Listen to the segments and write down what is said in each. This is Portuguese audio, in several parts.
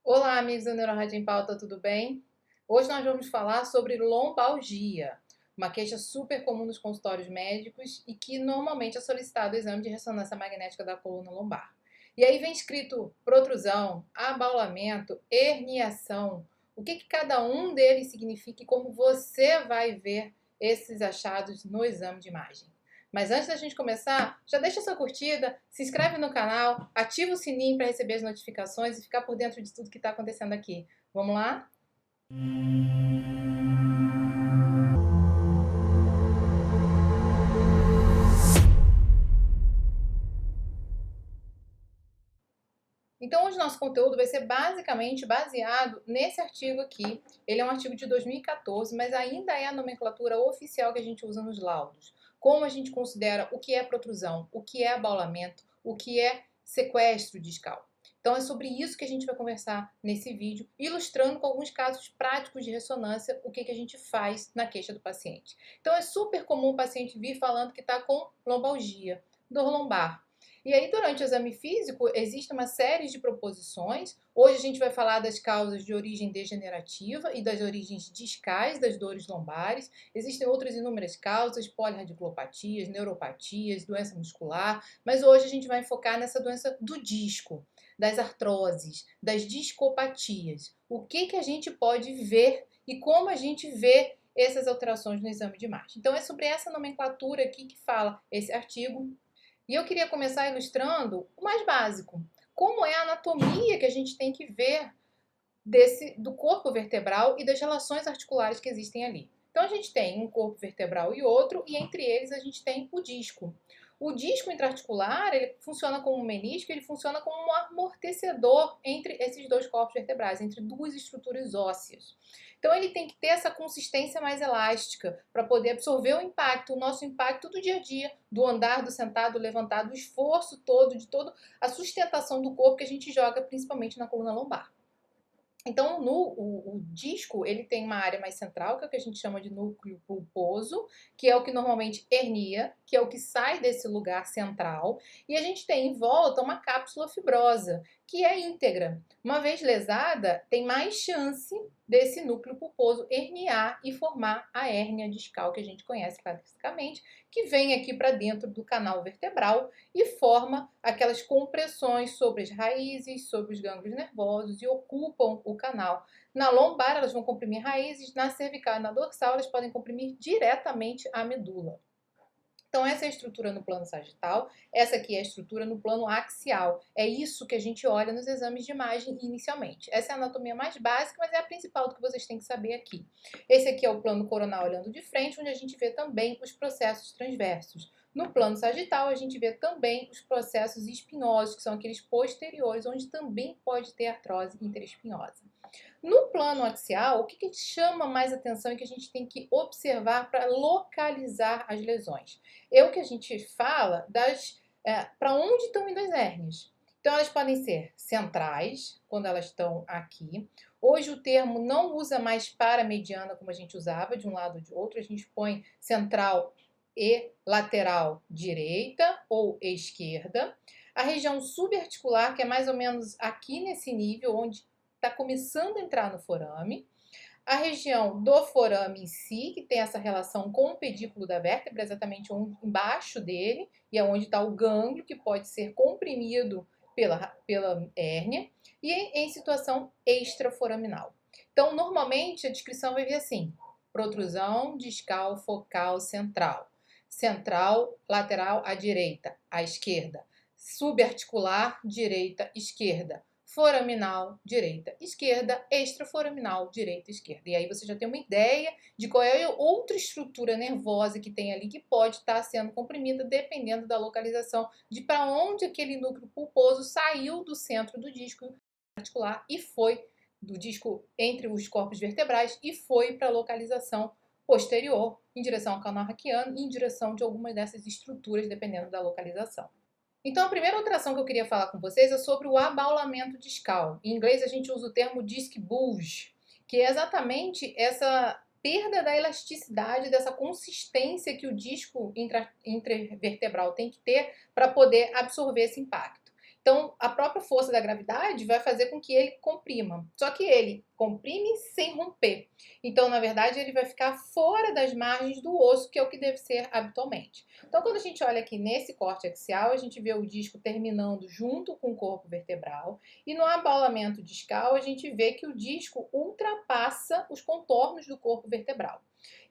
Olá, amigos da Neurorádio em Pauta, tudo bem? Hoje nós vamos falar sobre lombalgia, uma queixa super comum nos consultórios médicos e que normalmente é solicitado o exame de ressonância magnética da coluna lombar. E aí vem escrito protrusão, abaulamento, herniação, o que cada um deles significa e como você vai ver esses achados no exame de imagem. Mas antes da gente começar, já deixa sua curtida, se inscreve no canal, ativa o sininho para receber as notificações e ficar por dentro de tudo que está acontecendo aqui. Vamos lá? Então, hoje nosso conteúdo vai ser basicamente baseado nesse artigo aqui. Ele é um artigo de 2014, mas ainda é a nomenclatura oficial que a gente usa nos laudos. Como a gente considera o que é protrusão, o que é abaulamento, o que é sequestro discal. Então é sobre isso que a gente vai conversar nesse vídeo, ilustrando com alguns casos práticos de ressonância o que a gente faz na queixa do paciente. Então é super comum o paciente vir falando que está com lombalgia, dor lombar. E aí, durante o exame físico, existe uma série de proposições. Hoje a gente vai falar das causas de origem degenerativa e das origens discais das dores lombares. Existem outras inúmeras causas, polirradiculopatias, neuropatias, doença muscular, mas hoje a gente vai focar nessa doença do disco, das artroses, das discopatias. O que a gente pode ver e como a gente vê essas alterações no exame de imagem. Então é sobre essa nomenclatura aqui que fala esse artigo. E eu queria começar ilustrando o mais básico. Como é a anatomia que a gente tem que ver do corpo vertebral e das relações articulares que existem ali. Então a gente tem um corpo vertebral e outro, e entre eles a gente tem o disco. O disco intraarticular, ele funciona como um menisco, ele funciona como um amortecedor entre esses dois corpos vertebrais, entre duas estruturas ósseas. Então ele tem que ter essa consistência mais elástica para poder absorver o impacto, o nosso impacto do dia a dia, do andar, do sentado, do levantado, do esforço todo, de toda a sustentação do corpo que a gente joga principalmente na coluna lombar. Então, o disco, ele tem uma área mais central, que é o que a gente chama de núcleo pulposo, que é o que normalmente hernia, que é o que sai desse lugar central, e a gente tem em volta uma cápsula fibrosa, que é íntegra. Uma vez lesada, tem mais chance desse núcleo pulposo herniar e formar a hérnia discal, que a gente conhece classicamente, que vem aqui para dentro do canal vertebral e forma aquelas compressões sobre as raízes, sobre os gânglios nervosos e ocupam o canal. Na lombar, elas vão comprimir raízes, na cervical e na dorsal, elas podem comprimir diretamente a medula. Então, essa é a estrutura no plano sagital, essa aqui é a estrutura no plano axial. É isso que a gente olha nos exames de imagem inicialmente. Essa é a anatomia mais básica, mas é a principal do que vocês têm que saber aqui. Esse aqui é o plano coronal olhando de frente, onde a gente vê também os processos transversos. No plano sagital, a gente vê também os processos espinhosos, que são aqueles posteriores, onde também pode ter artrose interespinhosa. No plano axial, o que chama mais atenção e que a gente tem que observar para localizar as lesões? É o que a gente fala para onde estão indo as hérnias. Então, elas podem ser centrais, quando elas estão aqui. Hoje o termo não usa mais paramediana, como a gente usava, de um lado ou de outro. A gente põe central e lateral direita ou esquerda. A região subarticular, que é mais ou menos aqui nesse nível, onde está começando a entrar no forame. A região do forame em si, que tem essa relação com o pedículo da vértebra, exatamente embaixo dele, e é onde está o gânglio, que pode ser comprimido pela hérnia, e em situação extraforaminal. Então, normalmente, a descrição vai vir assim: protrusão discal focal central. Central, lateral à direita, à esquerda. Subarticular, direita, esquerda. Foraminal, direita, esquerda, extraforaminal, direita, esquerda. E aí você já tem uma ideia de qual é a outra estrutura nervosa que tem ali que pode estar sendo comprimida dependendo da localização de para onde aquele núcleo pulposo saiu do centro do disco articular e foi do disco entre os corpos vertebrais e foi para a localização posterior, em direção ao canal raquiano e em direção de alguma dessas estruturas, dependendo da localização. Então, a primeira alteração que eu queria falar com vocês é sobre o abaulamento discal. Em inglês, a gente usa o termo disc bulge, que é exatamente essa perda da elasticidade, dessa consistência que o disco intervertebral tem que ter para poder absorver esse impacto. Então, a própria força da gravidade vai fazer com que ele comprima. Só que ele comprime sem romper. Então, na verdade, ele vai ficar fora das margens do osso, que é o que deve ser habitualmente. Então, quando a gente olha aqui nesse corte axial, a gente vê o disco terminando junto com o corpo vertebral. E no abaulamento discal, a gente vê que o disco ultrapassa os contornos do corpo vertebral.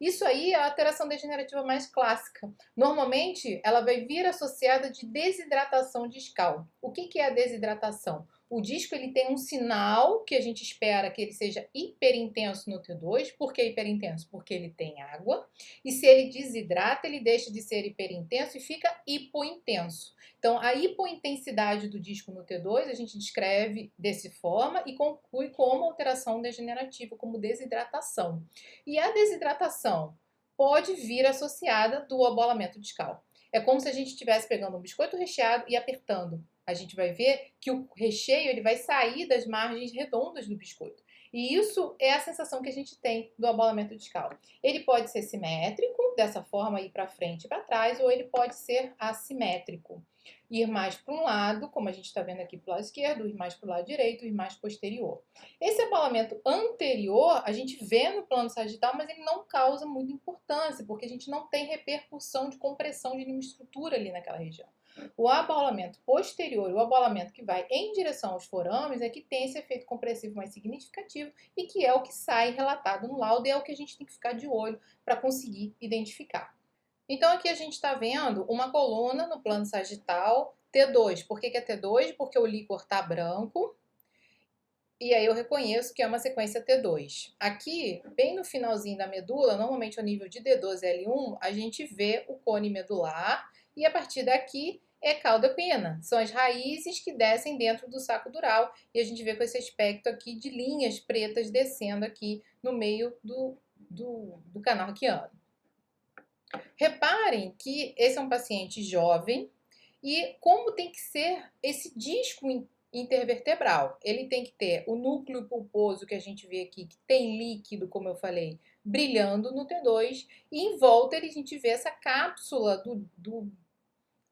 Isso aí é a alteração degenerativa mais clássica. Normalmente, ela vai vir associada de desidratação discal. O que é a desidratação? O disco ele tem um sinal que a gente espera que ele seja hiperintenso no T2. Por que hiperintenso? Porque ele tem água. E se ele desidrata, ele deixa de ser hiperintenso e fica hipointenso. Então, a hipointensidade do disco no T2 a gente descreve dessa forma e conclui como alteração degenerativa, como desidratação. E a desidratação pode vir associada do abolamento discal. É como se a gente estivesse pegando um biscoito recheado e apertando. A gente vai ver que o recheio ele vai sair das margens redondas do biscoito. E isso é a sensação que a gente tem do abolamento discal. Ele pode ser simétrico, dessa forma, ir para frente e para trás, ou ele pode ser assimétrico. Ir mais para um lado, como a gente está vendo aqui para o lado esquerdo, ir mais para o lado direito, ir mais posterior. Esse abolamento anterior, a gente vê no plano sagital, mas ele não causa muita importância, porque a gente não tem repercussão de compressão de nenhuma estrutura ali naquela região. O abaulamento posterior, o abaulamento que vai em direção aos forames, é que tem esse efeito compressivo mais significativo e que é o que sai relatado no laudo e é o que a gente tem que ficar de olho para conseguir identificar. Então, aqui a gente está vendo uma coluna no plano sagital T2. Por que é T2? Porque o líquor está branco. E aí eu reconheço que é uma sequência T2. Aqui, bem no finalzinho da medula, normalmente ao nível de D12L1, a gente vê o cone medular e a partir daqui é cauda equina. São as raízes que descem dentro do saco dural e a gente vê com esse aspecto aqui de linhas pretas descendo aqui no meio do canal raquiano. Reparem que esse é um paciente jovem e como tem que ser esse disco intervertebral. Ele tem que ter o núcleo pulposo que a gente vê aqui, que tem líquido, como eu falei, brilhando no T2, e em volta a gente vê essa cápsula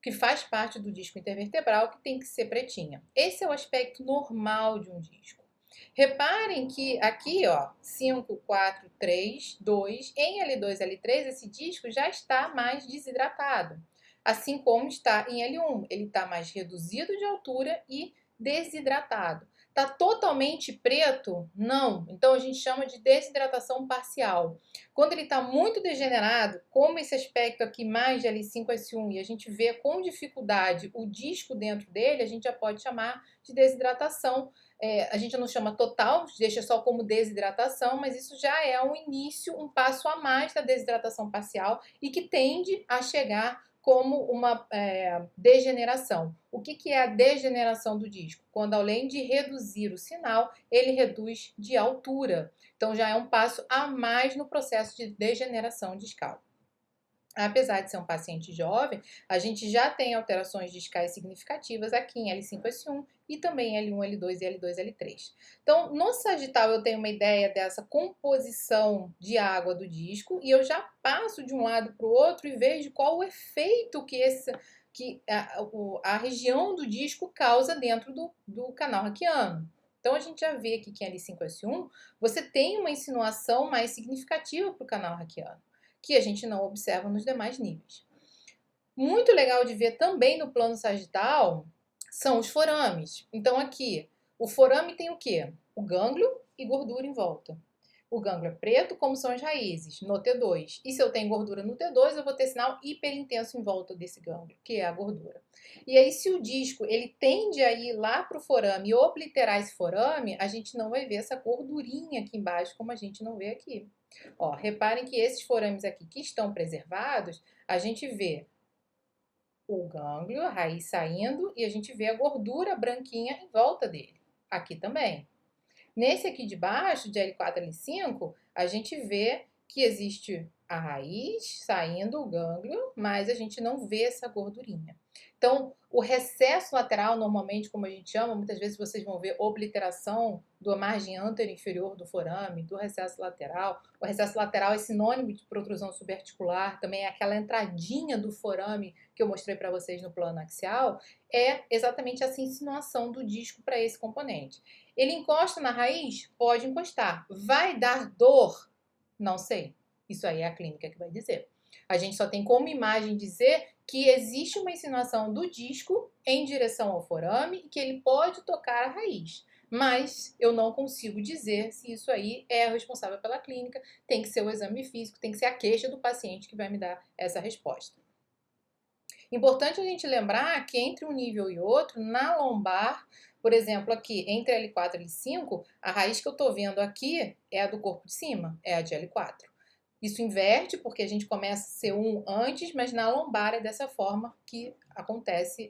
que faz parte do disco intervertebral, que tem que ser pretinha. Esse é o aspecto normal de um disco. Reparem que aqui, ó, 5, 4, 3, 2, em L2, L3, esse disco já está mais desidratado. Assim como está em L1, ele está mais reduzido de altura e desidratado. Está totalmente preto? Não. Então a gente chama de desidratação parcial. Quando ele está muito degenerado, como esse aspecto aqui mais de L5S1, e a gente vê com dificuldade o disco dentro dele, a gente já pode chamar de desidratação. A gente não chama total, deixa só como desidratação, mas isso já é um início, um passo a mais da desidratação parcial e que tende a chegar como uma degeneração. O que é a degeneração do disco? Quando, além de reduzir o sinal, ele reduz de altura. Então, já é um passo a mais no processo de degeneração discal. Apesar de ser um paciente jovem, a gente já tem alterações discais significativas aqui em L5S1 e também L1, L2 e L2, L3. Então, no sagital eu tenho uma ideia dessa composição de água do disco e eu já passo de um lado para o outro e vejo qual o efeito que a região do disco causa dentro do canal raquiano. Então, a gente já vê aqui que em L5S1 você tem uma insinuação mais significativa para o canal raquiano, que a gente não observa nos demais níveis. Muito legal de ver também no plano sagital são os forames. Então aqui, o forame tem o quê? O gânglio e gordura em volta. O gânglio é preto, como são as raízes, no T2. E se eu tenho gordura no T2, eu vou ter sinal hiperintenso em volta desse gânglio, que é a gordura. E aí, se o disco ele tende a ir lá para o forame e obliterar esse forame, a gente não vai ver essa gordurinha aqui embaixo, como a gente não vê aqui. Ó, reparem que esses forames aqui que estão preservados, a gente vê o gânglio, a raiz saindo, e a gente vê a gordura branquinha em volta dele. Aqui também. Nesse aqui de baixo, de L4 e L5, a gente vê que existe a raiz saindo, o gânglio, mas a gente não vê essa gordurinha. Então, o recesso lateral, normalmente, como a gente chama, muitas vezes vocês vão ver obliteração da margem anterior-inferior do forame, do recesso lateral. O recesso lateral é sinônimo de protrusão subarticular, também é aquela entradinha do forame que eu mostrei para vocês no plano axial, é exatamente essa insinuação do disco para esse componente. Ele encosta na raiz? Pode encostar. Vai dar dor? Não sei. Isso aí é a clínica que vai dizer. A gente só tem como imagem dizer que existe uma insinuação do disco em direção ao forame e que ele pode tocar a raiz. Mas eu não consigo dizer se isso aí é responsável pela clínica, tem que ser o exame físico, tem que ser a queixa do paciente que vai me dar essa resposta. Importante a gente lembrar que entre um nível e outro, na lombar, por exemplo, aqui entre L4 e L5, a raiz que eu estou vendo aqui é a do corpo de cima, é a de L4. Isso inverte porque a gente começa C1 antes, mas na lombar é dessa forma que acontece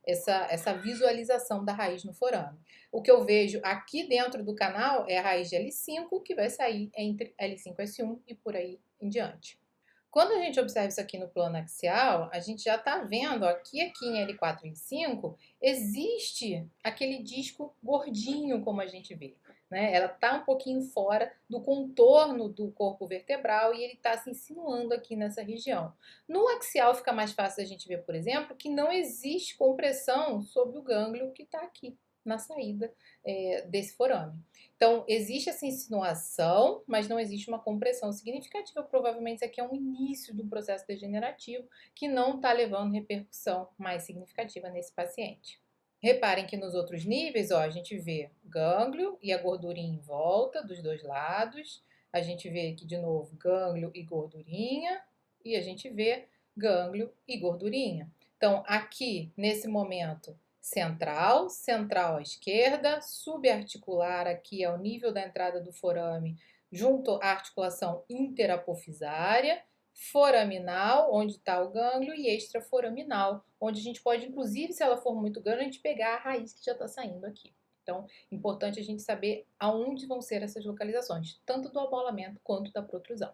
essa visualização da raiz no forame. O que eu vejo aqui dentro do canal é a raiz de L5, que vai sair entre L5 e S1 e por aí em diante. Quando a gente observa isso aqui no plano axial, a gente já está vendo aqui em L4 e L5, existe aquele disco gordinho, como a gente vê. Né? Ela está um pouquinho fora do contorno do corpo vertebral e ele está se insinuando aqui nessa região. No axial fica mais fácil a gente ver, por exemplo, que não existe compressão sobre o gânglio que está aqui na saída desse forame. Então, existe essa insinuação, mas não existe uma compressão significativa. Provavelmente isso aqui é um início do processo degenerativo que não está levando repercussão mais significativa nesse paciente. Reparem que nos outros níveis, ó, a gente vê gânglio e a gordurinha em volta dos dois lados. A gente vê aqui de novo gânglio e gordurinha. E a gente vê gânglio e gordurinha. Então, aqui, nesse momento, central, central à esquerda, subarticular aqui ao nível da entrada do forame, junto à articulação interapofisária, foraminal, onde está o gânglio, e extraforaminal, onde a gente pode, inclusive, se ela for muito grande, a gente pegar a raiz que já está saindo aqui. Então, importante a gente saber aonde vão ser essas localizações, tanto do abolamento quanto da protrusão.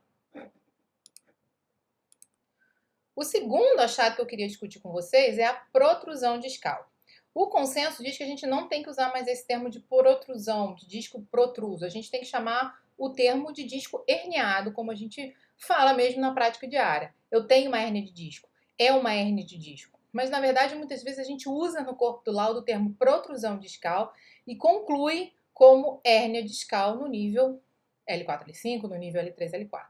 O segundo achado que eu queria discutir com vocês é a protrusão discal. O consenso diz que a gente não tem que usar mais esse termo de protrusão, de disco protruso. A gente tem que chamar o termo de disco herniado, como a gente fala mesmo na prática diária. Eu tenho uma hérnia de disco, é uma hérnia de disco. Mas, na verdade, muitas vezes a gente usa no corpo do laudo o termo protrusão discal e conclui como hérnia discal no nível L4, L5, no nível L3, L4.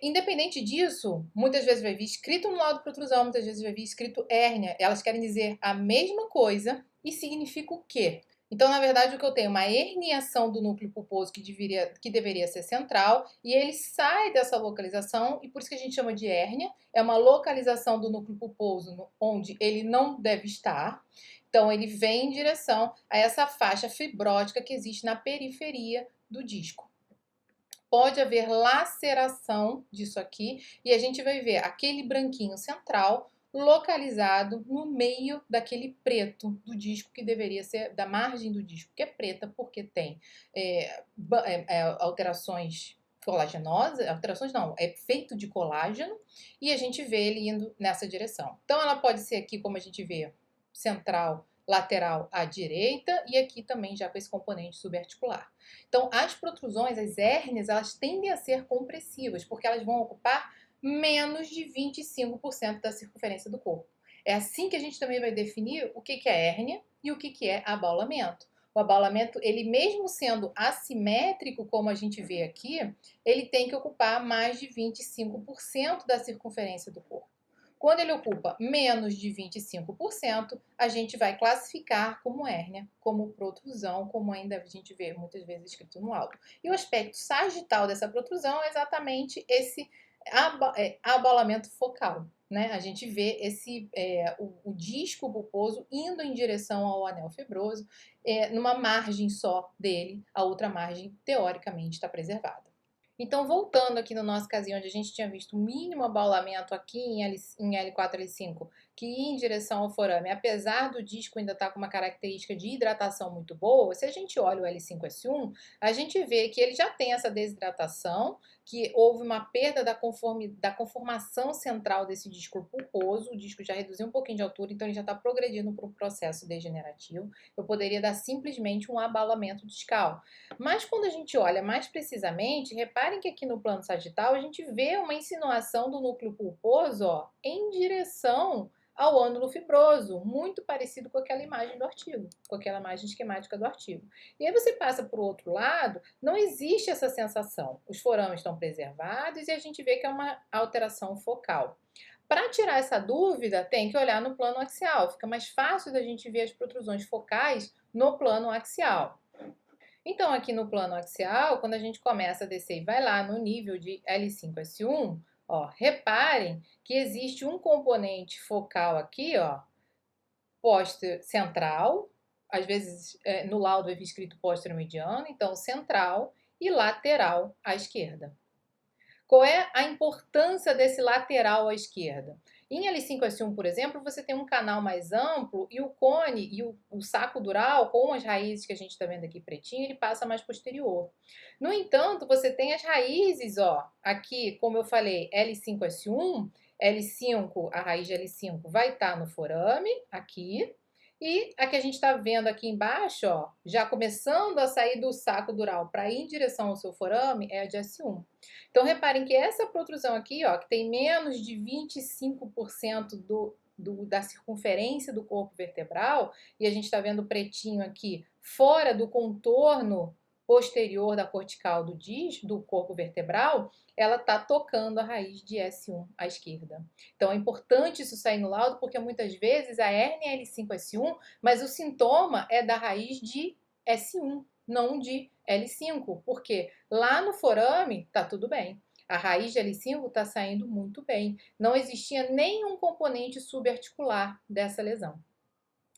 Independente disso, muitas vezes vai vir escrito no laudo protrusão, muitas vezes vai vir escrito hérnia. Elas querem dizer a mesma coisa e significa o quê? Então, na verdade, o que eu tenho é uma herniação do núcleo pulposo que deveria ser central e ele sai dessa localização e por isso que a gente chama de hérnia. É uma localização do núcleo pulposo onde ele não deve estar. Então, ele vem em direção a essa faixa fibrótica que existe na periferia do disco. Pode haver laceração disso aqui e a gente vai ver aquele branquinho central localizado no meio daquele preto do disco que deveria ser da margem do disco, que é preta porque tem alterações colagenosas, alterações não, é feito de colágeno e a gente vê ele indo nessa direção. Então ela pode ser aqui, como a gente vê, central, lateral à direita e aqui também já com esse componente subarticular. Então, as protrusões, as hérnias, elas tendem a ser compressivas, porque elas vão ocupar menos de 25% da circunferência do corpo. É assim que a gente também vai definir o que é hérnia e o que é abaulamento. O abaulamento, ele mesmo sendo assimétrico, como a gente vê aqui, ele tem que ocupar mais de 25% da circunferência do corpo. Quando ele ocupa menos de 25%, a gente vai classificar como hérnia, como protrusão, como ainda a gente vê muitas vezes escrito no laudo. E o aspecto sagital dessa protrusão é exatamente esse abaulamento focal. Né? A gente vê o disco pulposo indo em direção ao anel fibroso, numa margem só dele, a outra margem, teoricamente, está preservada. Então, voltando aqui no nosso casinho, onde a gente tinha visto o mínimo abaulamento aqui em L4, L5, que ir em direção ao forame, apesar do disco ainda estar com uma característica de hidratação muito boa, se a gente olha o L5S1, a gente vê que ele já tem essa desidratação, que houve uma perda da conformação central desse disco pulposo, o disco já reduziu um pouquinho de altura, então ele já está progredindo para um processo degenerativo. Eu poderia dar simplesmente um abalamento discal. Mas quando a gente olha mais precisamente, reparem que aqui no plano sagital a gente vê uma insinuação do núcleo pulposo, ó, em direção ao ânulo fibroso, muito parecido com aquela imagem do artigo, com aquela imagem esquemática do artigo. E aí você passa para o outro lado, não existe essa sensação. Os forames estão preservados e a gente vê que é uma alteração focal. Para tirar essa dúvida, tem que olhar no plano axial. Fica mais fácil da gente ver as protrusões focais no plano axial. Então, aqui no plano axial, quando a gente começa a descer e vai lá no nível de L5S1, ó, reparem que existe um componente focal aqui, ó, central, às vezes no laudo é escrito mediano, então central e lateral à esquerda. Qual é a importância desse lateral à esquerda? Em L5S1, por exemplo, você tem um canal mais amplo e o cone e o saco dural, com as raízes que a gente está vendo aqui pretinho, ele passa mais posterior. No entanto, você tem as raízes, ó, aqui, como eu falei, L5S1, L5, a raiz de L5 vai estar no forame, aqui, e a que a gente está vendo aqui embaixo, ó, já começando a sair do saco dural para ir em direção ao seu forame, é a de S1. Então, reparem que essa protrusão aqui, ó, que tem menos de 25% da circunferência do corpo vertebral, e a gente está vendo pretinho aqui, fora do contorno posterior da cortical do corpo vertebral, ela está tocando a raiz de S1 à esquerda. Então, é importante isso sair no laudo, porque muitas vezes a hérnia é L5-S1, mas o sintoma é da raiz de S1, não de L5, porque lá no forame está tudo bem. A raiz de L5 está saindo muito bem. Não existia nenhum componente subarticular dessa lesão.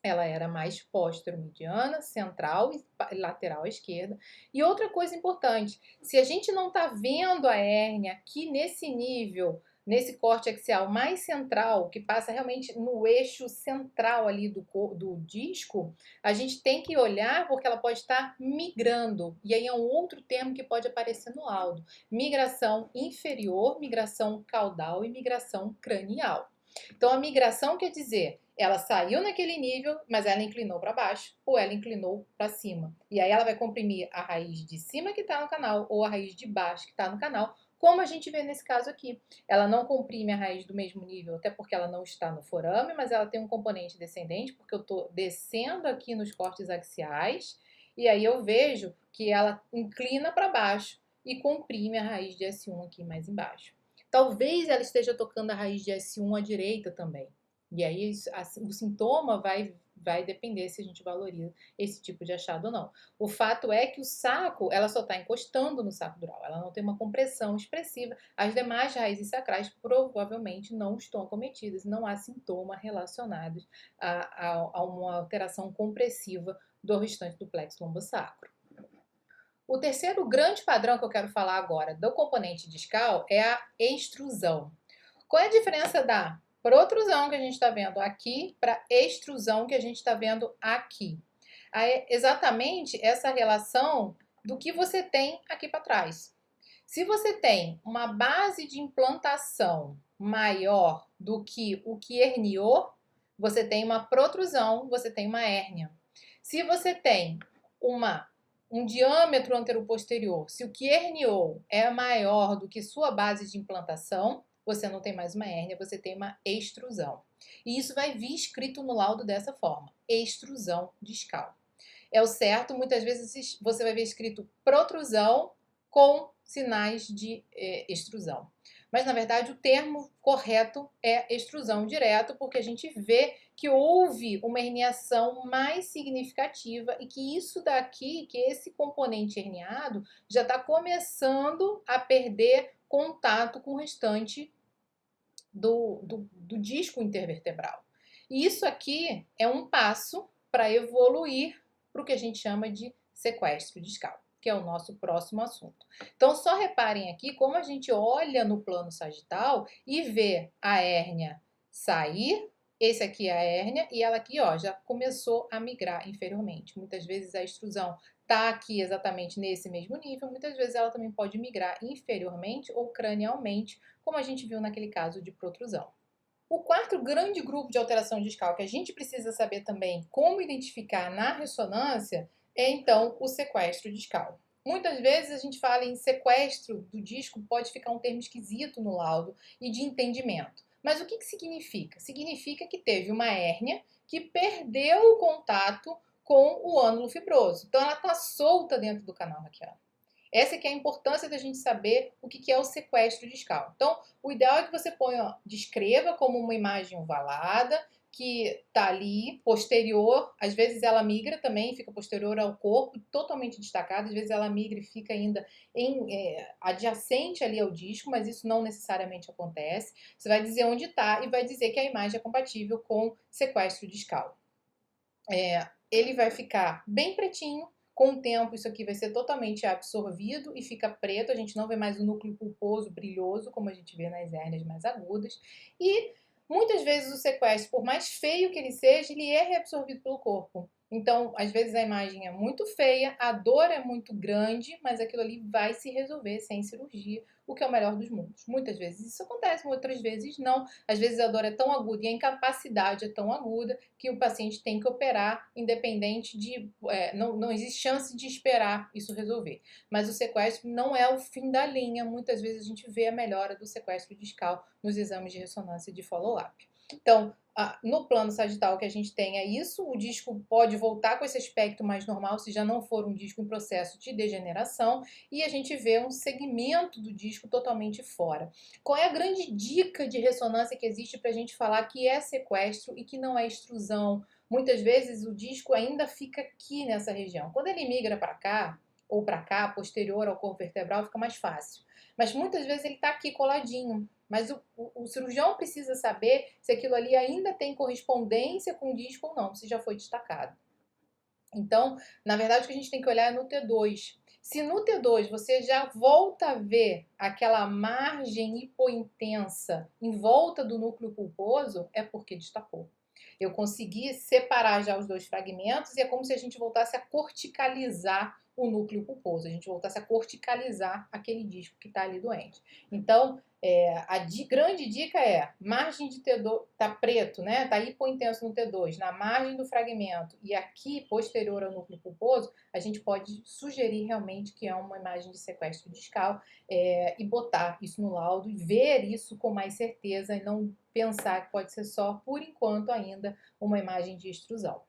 Ela era mais póstero-mediana, central e lateral à esquerda. E outra coisa importante, se a gente não está vendo a hérnia aqui nesse nível, nesse corte axial mais central, que passa realmente no eixo central ali do disco, a gente tem que olhar porque ela pode estar migrando. E aí é um outro termo que pode aparecer no laudo. Migração inferior, migração caudal e migração cranial. Então, a migração quer dizer, ela saiu naquele nível, mas ela inclinou para baixo ou ela inclinou para cima. E aí ela vai comprimir a raiz de cima que está no canal ou a raiz de baixo que está no canal, como a gente vê nesse caso aqui. Ela não comprime a raiz do mesmo nível, até porque ela não está no forame, mas ela tem um componente descendente, porque eu estou descendo aqui nos cortes axiais, e aí eu vejo que ela inclina para baixo e comprime a raiz de S1 aqui mais embaixo. Talvez ela esteja tocando a raiz de S1 à direita também. E aí o sintoma vai depender se a gente valoriza esse tipo de achado ou não. O fato é que o saco, ela só está encostando no saco dural, ela não tem uma compressão expressiva. As demais raízes sacrais provavelmente não estão acometidas, não há sintoma relacionados a uma alteração compressiva do restante do plexo lombosacro. O terceiro grande padrão que eu quero falar agora do componente discal é a extrusão. Qual é a diferença da protrusão que a gente está vendo aqui para extrusão que a gente está vendo aqui? É exatamente essa relação do que você tem aqui para trás. Se você tem uma base de implantação maior do que o que herniou, você tem uma protrusão, você tem uma hérnia. Se você tem um diâmetro anteroposterior, se o que herniou é maior do que sua base de implantação, você não tem mais uma hérnia, você tem uma extrusão. E isso vai vir escrito no laudo dessa forma, extrusão discal. É o certo, muitas vezes você vai ver escrito protrusão com sinais de extrusão. Mas, na verdade, o termo correto é extrusão direto, porque a gente vê que houve uma herniação mais significativa e que isso daqui, que esse componente herniado, já está começando a perder contato com o restante do disco intervertebral. E isso aqui é um passo para evoluir para o que a gente chama de sequestro discal, que é o nosso próximo assunto. Então, só reparem aqui como a gente olha no plano sagital e vê a hérnia sair Esse aqui é a hérnia e ela aqui, ó, já começou a migrar inferiormente. Muitas vezes a extrusão tá aqui exatamente nesse mesmo nível, muitas vezes ela também pode migrar inferiormente ou cranialmente, como a gente viu naquele caso de protrusão. O quarto grande grupo de alteração discal que a gente precisa saber também como identificar na ressonância é então o sequestro discal. Muitas vezes a gente fala em sequestro do disco, pode ficar um termo esquisito no laudo e de entendimento. Mas o que significa? Significa que teve uma hérnia que perdeu o contato com o ânulo fibroso. Então ela está solta dentro do canal raquiano. Essa que é a importância da gente saber o que é o sequestro discal. Então, o ideal é que você ponha, descreva como uma imagem ovalada, que está ali, posterior, às vezes ela migra também, fica posterior ao corpo, totalmente destacada, às vezes ela migra e fica ainda adjacente ali ao disco, mas isso não necessariamente acontece. Você vai dizer onde está e vai dizer que a imagem é compatível com sequestro discal. Ele vai ficar bem pretinho, com o tempo isso aqui vai ser totalmente absorvido e fica preto, a gente não vê mais o núcleo pulposo brilhoso, como a gente vê nas hérnias mais agudas. E muitas vezes o sequestro, por mais feio que ele seja, ele é reabsorvido pelo corpo. Então, às vezes a imagem é muito feia, a dor é muito grande, mas aquilo ali vai se resolver sem cirurgia, o que é o melhor dos mundos. Muitas vezes isso acontece, outras vezes não. Às vezes a dor é tão aguda e a incapacidade é tão aguda que o paciente tem que operar, independente de... não existe chance de esperar isso resolver. Mas o sequestro não é o fim da linha. Muitas vezes a gente vê a melhora do sequestro discal nos exames de ressonância de follow-up. Então, no plano sagital que a gente tem é isso, o disco pode voltar com esse aspecto mais normal se já não for um disco em processo de degeneração e a gente vê um segmento do disco totalmente fora. Qual é a grande dica de ressonância que existe para a gente falar que é sequestro e que não é extrusão? Muitas vezes o disco ainda fica aqui nessa região. Quando ele migra para cá, ou para cá, posterior ao corpo vertebral, fica mais fácil. Mas muitas vezes ele está aqui coladinho. Mas o cirurgião precisa saber se aquilo ali ainda tem correspondência com o disco ou não, se já foi destacado. Então, na verdade, o que a gente tem que olhar é no T2. Se no T2 você já volta a ver aquela margem hipointensa em volta do núcleo pulposo, é porque destacou. Eu consegui separar já os dois fragmentos e é como se a gente voltasse a corticalizar o núcleo pulposo, a gente voltasse a corticalizar aquele disco que está ali doente. Então, grande dica é, margem de T2, tá preto, né? Tá hipointenso no T2, na margem do fragmento e aqui posterior ao núcleo pulposo, a gente pode sugerir realmente que é uma imagem de sequestro discal e botar isso no laudo e ver isso com mais certeza e não pensar que pode ser só, por enquanto ainda, uma imagem de extrusão.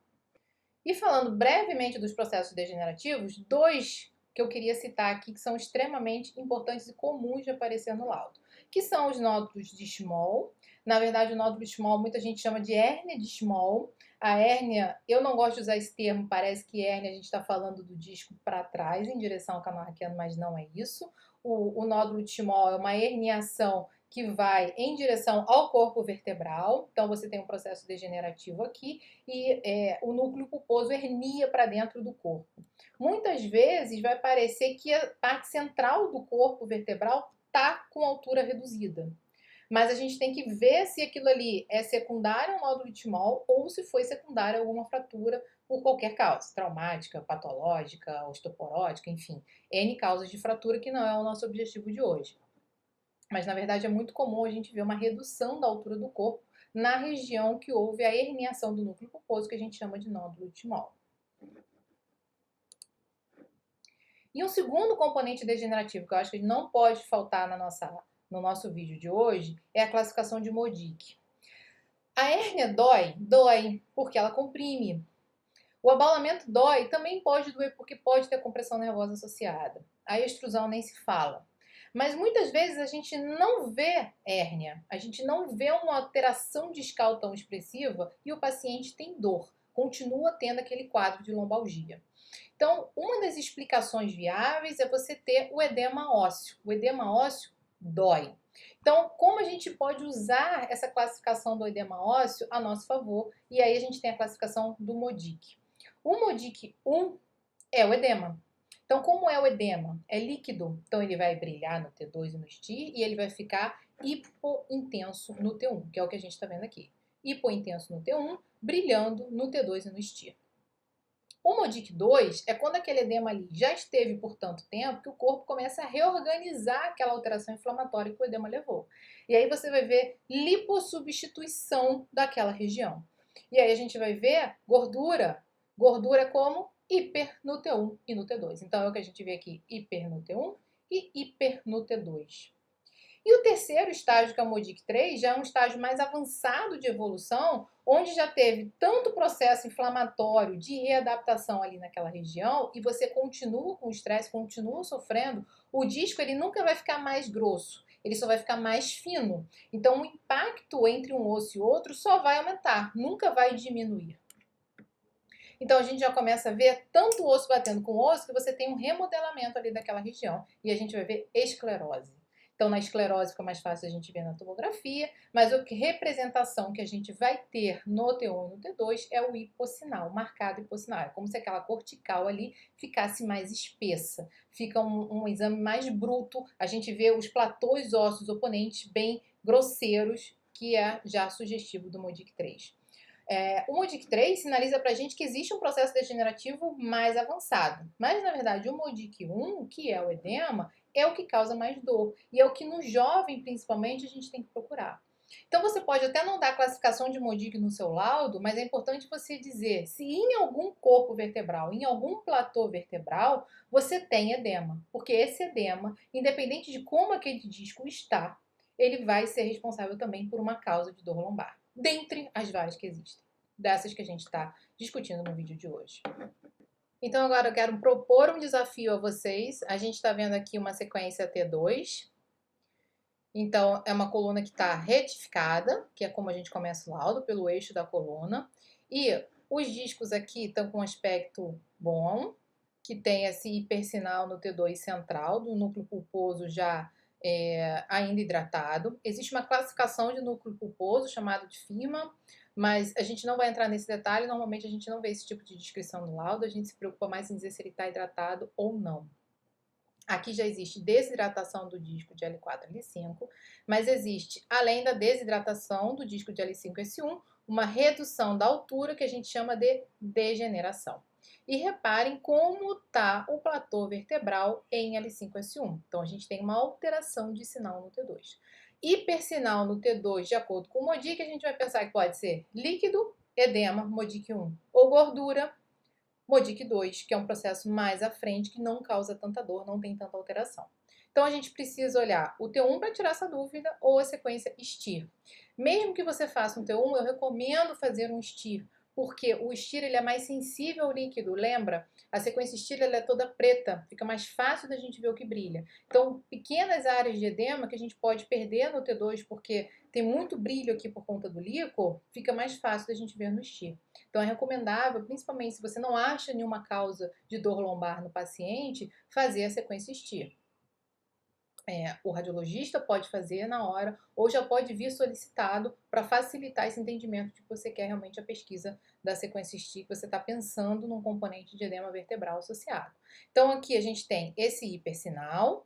E falando brevemente dos processos degenerativos, dois que eu queria citar aqui que são extremamente importantes e comuns de aparecer no laudo, que são os nódulos de Schmoll. Na verdade, o nódulo de Schmoll muita gente chama de hérnia de Schmoll. A hérnia, eu não gosto de usar esse termo, parece que hérnia a gente está falando do disco para trás, em direção ao canal raquiano, mas não é isso. O nódulo de Schmoll é uma herniação que vai em direção ao corpo vertebral, então você tem um processo degenerativo aqui e o núcleo pulposo hernia para dentro do corpo. Muitas vezes vai parecer que a parte central do corpo vertebral está com altura reduzida, mas a gente tem que ver se aquilo ali é secundário ao nódulo de Schmoll ou se foi secundário a alguma fratura por qualquer causa, traumática, patológica, osteoporótica, enfim, N causas de fratura que não é o nosso objetivo de hoje. Mas, na verdade, é muito comum a gente ver uma redução da altura do corpo na região que houve a herniação do núcleo pulposo, que a gente chama de nódulo de Schmoll. E um segundo componente degenerativo que eu acho que não pode faltar no nosso vídeo de hoje é a classificação de Modic. A hérnia dói? Dói, porque ela comprime. O abaulamento dói, também pode doer porque pode ter compressão nervosa associada. A extrusão nem se fala. Mas muitas vezes a gente não vê hérnia, a gente não vê uma alteração discal tão expressiva e o paciente tem dor, continua tendo aquele quadro de lombalgia. Então, uma das explicações viáveis é você ter o edema ósseo. O edema ósseo dói. Então, como a gente pode usar essa classificação do edema ósseo a nosso favor? E aí a gente tem a classificação do Modic. O Modic 1 é o edema. Então, como é o edema? É líquido, então ele vai brilhar no T2 e no STIR e ele vai ficar hipointenso no T1, que é o que a gente está vendo aqui. hipointenso no T1, brilhando no T2 e no STIR. O MODIC 2 é quando aquele edema ali já esteve por tanto tempo que o corpo começa a reorganizar aquela alteração inflamatória que o edema levou. E aí você vai ver lipossubstituição daquela região. E aí a gente vai ver gordura. Gordura como hiper no T1 e no T2. Então é o que a gente vê aqui, hiper no T1 e hiper no T2. E o terceiro estágio, que é o MODIC 3, já é um estágio mais avançado de evolução, onde já teve tanto processo inflamatório de readaptação ali naquela região, e você continua com o estresse, continua sofrendo, o disco ele nunca vai ficar mais grosso, ele só vai ficar mais fino. Então o impacto entre um osso e outro só vai aumentar, nunca vai diminuir. Então a gente já começa a ver tanto o osso batendo com o osso que você tem um remodelamento ali daquela região, e a gente vai ver esclerose. Então, na esclerose fica mais fácil a gente ver na tomografia, mas a representação que a gente vai ter no T1 e no T2 é o hipossinal, marcado hipossinal. É como se aquela cortical ali ficasse mais espessa, fica um exame mais bruto, a gente vê os platôs ósseos oponentes bem grosseiros, que é já sugestivo do MODIC 3. O MODIC 3 sinaliza para a gente que existe um processo degenerativo mais avançado, mas na verdade o MODIC 1, que é o edema, é o que causa mais dor e é o que no jovem principalmente a gente tem que procurar. Então você pode até não dar a classificação de MODIC no seu laudo, mas é importante você dizer se em algum corpo vertebral, em algum platô vertebral, você tem edema, porque esse edema, independente de como aquele disco está, ele vai ser responsável também por uma causa de dor lombar, dentre as várias que existem, dessas que a gente está discutindo no vídeo de hoje. Então agora eu quero propor um desafio a vocês. A gente está vendo aqui uma sequência T2. Então é uma coluna que está retificada, que é como a gente começa o laudo, pelo eixo da coluna. E os discos aqui estão com um aspecto bom, que tem esse hipersinal no T2 central, do núcleo pulposo já ainda hidratado. Existe uma classificação de núcleo pulposo chamado de firma, mas a gente não vai entrar nesse detalhe. Normalmente a gente não vê esse tipo de descrição no laudo, a gente se preocupa mais em dizer se ele está hidratado ou não. Aqui já existe desidratação do disco de L4 e L5, mas existe, além da desidratação do disco de L5-S1, uma redução da altura que a gente chama de degeneração. E reparem como está o platô vertebral em L5-S1. Então, a gente tem uma alteração de sinal no T2. Hipersinal no T2, de acordo com o MODIC, a gente vai pensar que pode ser líquido, edema, MODIC 1, ou gordura, MODIC 2, que é um processo mais à frente, que não causa tanta dor, não tem tanta alteração. Então, a gente precisa olhar o T1 para tirar essa dúvida ou a sequência STIR. Mesmo que você faça um T1, eu recomendo fazer um STIR, porque o STIR ele é mais sensível ao líquido, lembra? A sequência STIR ela é toda preta, fica mais fácil da gente ver o que brilha. Então, pequenas áreas de edema que a gente pode perder no T2, porque tem muito brilho aqui por conta do líquor, fica mais fácil da gente ver no STIR. Então, é recomendável, principalmente se você não acha nenhuma causa de dor lombar no paciente, fazer a sequência STIR. O radiologista pode fazer na hora ou já pode vir solicitado para facilitar esse entendimento de que você quer realmente a pesquisa da sequência STIR, que você está pensando num componente de edema vertebral associado. Então aqui a gente tem esse hipersinal.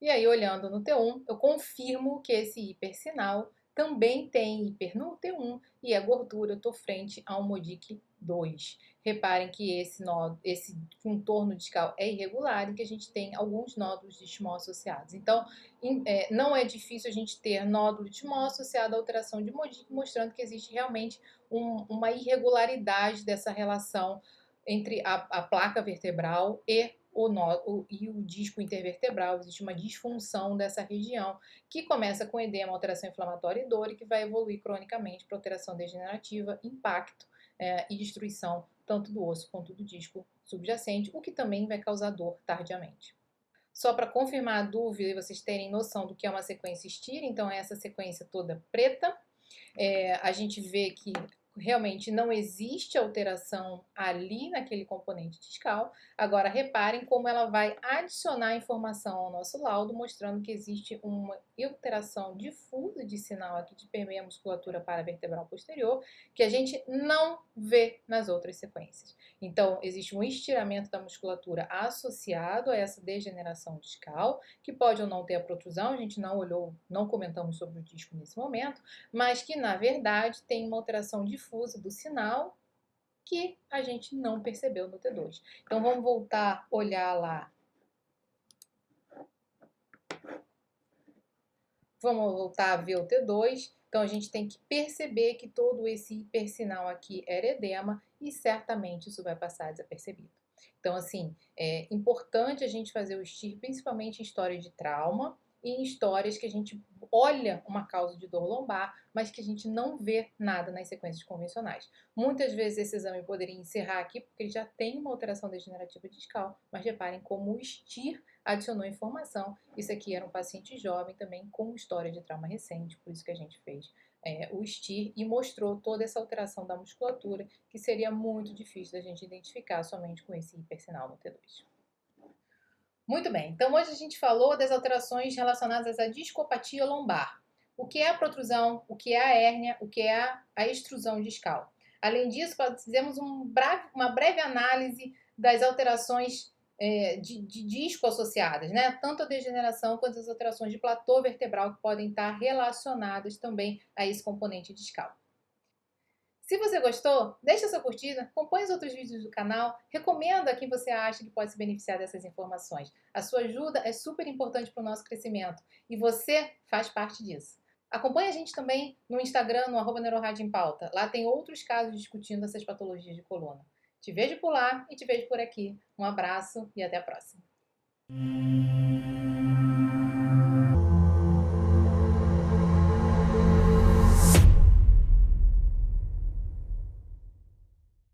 E aí olhando no T1, eu confirmo que esse hipersinal também tem hiper no T1 e é gordura, eu estou frente a um MODIC 2. Reparem que esse contorno discal é irregular e que a gente tem alguns nódulos de Schmoll associados. Então, não é difícil a gente ter nódulo de Schmoll associado à alteração de MODIC, mostrando que existe realmente uma irregularidade dessa relação entre a placa vertebral e o disco intervertebral. Existe uma disfunção dessa região que começa com edema, alteração inflamatória e dor e que vai evoluir cronicamente para alteração degenerativa, impacto e destruição tanto do osso quanto do disco subjacente, o que também vai causar dor tardiamente. Só para confirmar a dúvida e vocês terem noção do que é uma sequência STIR, então é essa sequência toda preta. A gente vê que realmente não existe alteração ali naquele componente discal. Agora, reparem como ela vai adicionar informação ao nosso laudo, mostrando que existe uma alteração difusa de sinal aqui de permeia musculatura paravertebral posterior, que a gente não vê nas outras sequências. Então, existe um estiramento da musculatura associado a essa degeneração discal, que pode ou não ter a protrusão, a gente não olhou, não comentamos sobre o disco nesse momento, mas que, na verdade, tem uma alteração difusa do sinal que a gente não percebeu no T2. Então, vamos voltar a olhar lá. Vamos voltar a ver o T2. Então, a gente tem que perceber que todo esse hipersinal aqui era edema e certamente isso vai passar desapercebido. Então, assim, é importante a gente fazer o STIR, principalmente em história de trauma e em histórias que a gente olha uma causa de dor lombar, mas que a gente não vê nada nas sequências convencionais. Muitas vezes esse exame poderia encerrar aqui porque ele já tem uma alteração degenerativa discal, mas reparem como o STIR adicionou informação. Isso aqui era um paciente jovem também com história de trauma recente, por isso que a gente fez o STIR e mostrou toda essa alteração da musculatura que seria muito difícil da gente identificar somente com esse hipersinal no T2. Muito bem, então hoje a gente falou das alterações relacionadas à discopatia lombar. O que é a protrusão, o que é a hérnia, o que é a extrusão discal. Além disso, fizemos uma breve análise das alterações de disco associadas, né? Tanto a degeneração quanto as alterações de platô vertebral que podem estar relacionadas também a esse componente discal. Se você gostou, deixa sua curtida, acompanhe os outros vídeos do canal, recomenda a quem você acha que pode se beneficiar dessas informações. A sua ajuda é super importante para o nosso crescimento e você faz parte disso. Acompanhe a gente também no Instagram, no @neurorádio em pauta. Lá tem outros casos discutindo essas patologias de coluna. Te vejo por lá e te vejo por aqui. Um abraço e até a próxima.